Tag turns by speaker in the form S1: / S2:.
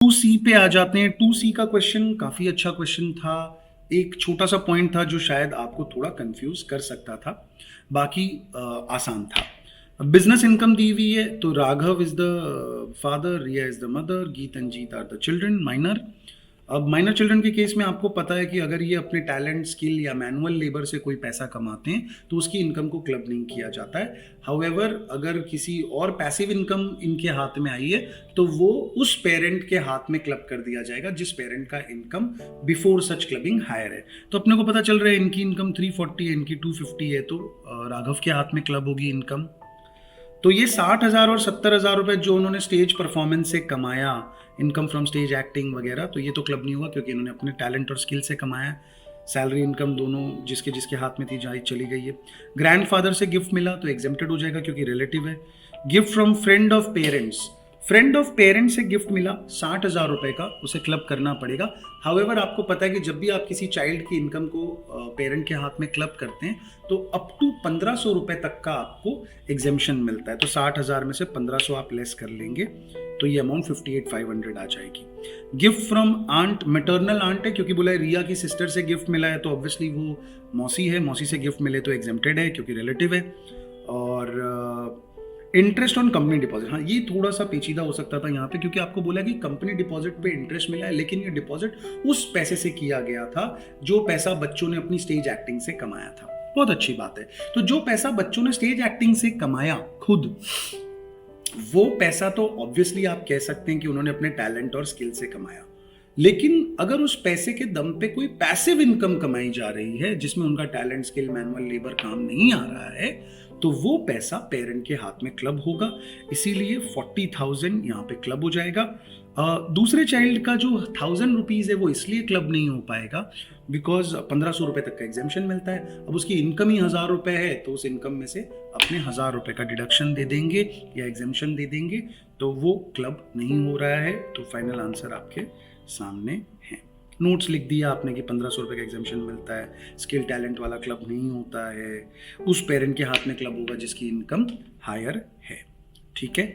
S1: 2C पे आ जाते हैं। 2C का क्वेश्चन काफ़ी अच्छा क्वेश्चन था। एक छोटा-सा पॉइंट था जो शायद आपको थोड़ा कन्फ्यूज़ कर सकता था, बाकी आसान था। बिज़नेस इनकम दी हुई है, तो Raghav is the father, Riya is the mother, Geet and Jeet are the children minor. अब माइनर चिल्ड्रन के केस में आपको पता है कि अगर ये अपने टैलेंट, स्किल या मैनुअल लेबर से कोई पैसा कमाते हैं, तो उसकी इनकम को क्लब नहीं किया जाता है। हाउएवर अगर किसी और पैसिव इनकम इनके हाथ में आई है, तो वो उस पेरेंट के हाथ में क्लब कर दिया जाएगा जिस पेरेंट का income before such clubbing higher है। तो अपने को पता चल रहा है इनकी इनकम 340 है, इनकी 250 है, तो राघव के हाथ में क्लब होगी इनकम। तो ये 60,000 और 70,000 रुपए जो उन्होंने स्टेज परफॉर्मेंस से कमाया, इनकम फ्रॉम स्टेज एक्टिंग वगैरह, तो ये तो क्लब नहीं हुआ क्योंकि इन्होंने अपने टैलेंट और स्किल से कमाया। सैलरी इनकम दोनों जिसके जिसके हाथ में थी जारी चली गई है। ग्रैंडफादर से गिफ्ट मिला तो एग्जेम्प्टेड हो जाएगा क्योंकि रिलेटिव है। Gift from friend of parents, friend of parents से गिफ्ट मिला 60,000 रुपए का, उसे क्लब करना पड़ेगा। हाउएवर आपको पता है कि जब भी आप किसी चाइल्ड की इनकम को पेरेंट के हाथ में क्लब करते हैं, तो अप टू 1500 रुपए तक का आपको एग्जेम्पशन मिलता है। तो 60,000 में से 1500 आप लेस कर लेंगे, तो ये अमाउंट 58,500 आ जाएगी। Gift from aunt, maternal aunt है क्योंकि बोला है रिया की सिस्टर से गिफ्ट मिला है, तो ऑब्वियसली वो मौसी है, मौसी से गिफ्ट मिले तो एग्जेम्प्टेड है क्योंकि रिलेटिव है। और इंटरेस्ट ऑन कंपनी डिपॉजिट, हाँ ये थोड़ा सा पेचीदा हो सकता था यहाँ पे, क्योंकि आपको बोला कि कंपनी डिपॉजिट पे इंटरेस्ट मिला है, लेकिन ये डिपॉजिट उस पैसे से किया गया था जो पैसा बच्चों ने अपनी स्टेज एक्टिंग से कमाया था। बहुत अच्छी बात है। तो जो पैसा बच्चों ने स्टेज एक्टिंग से कमाया खुद, वो पैसा तो ऑब्वियसली आप कह सकते हैं कि उन्होंने अपने टैलेंट और स्किल से कमाया, लेकिन अगर उस पैसे के दम पे कोई पैसिव इनकम कमाई जा रही है जिसमें उनका टैलेंट, स्किल, मैनुअल लेबर काम नहीं आ रहा है, तो वो पैसा पेरेंट के हाथ में क्लब होगा। इसीलिए 40,000 यहाँ पे क्लब हो जाएगा। दूसरे चाइल्ड का जो 1,000 रुपीज़ है वो इसलिए क्लब नहीं हो पाएगा बिकॉज 1500 रुपये तक का एग्जेम्पशन मिलता है। अब उसकी इनकम ही 1,000 रुपये है, तो उस इनकम में से अपने 1,000 रुपये का डिडक्शन दे देंगे या एग्जेम्पशन दे देंगे, तो वो क्लब नहीं हो रहा है। तो फाइनल आंसर आपके सामने है। नोट्स लिख दिया आपने कि 1500 रुपये का एग्जेम्पशन मिलता है, स्किल टैलेंट वाला क्लब नहीं होता है, उस पेरेंट के हाथ में क्लब होगा जिसकी इनकम हायर है। ठीक है।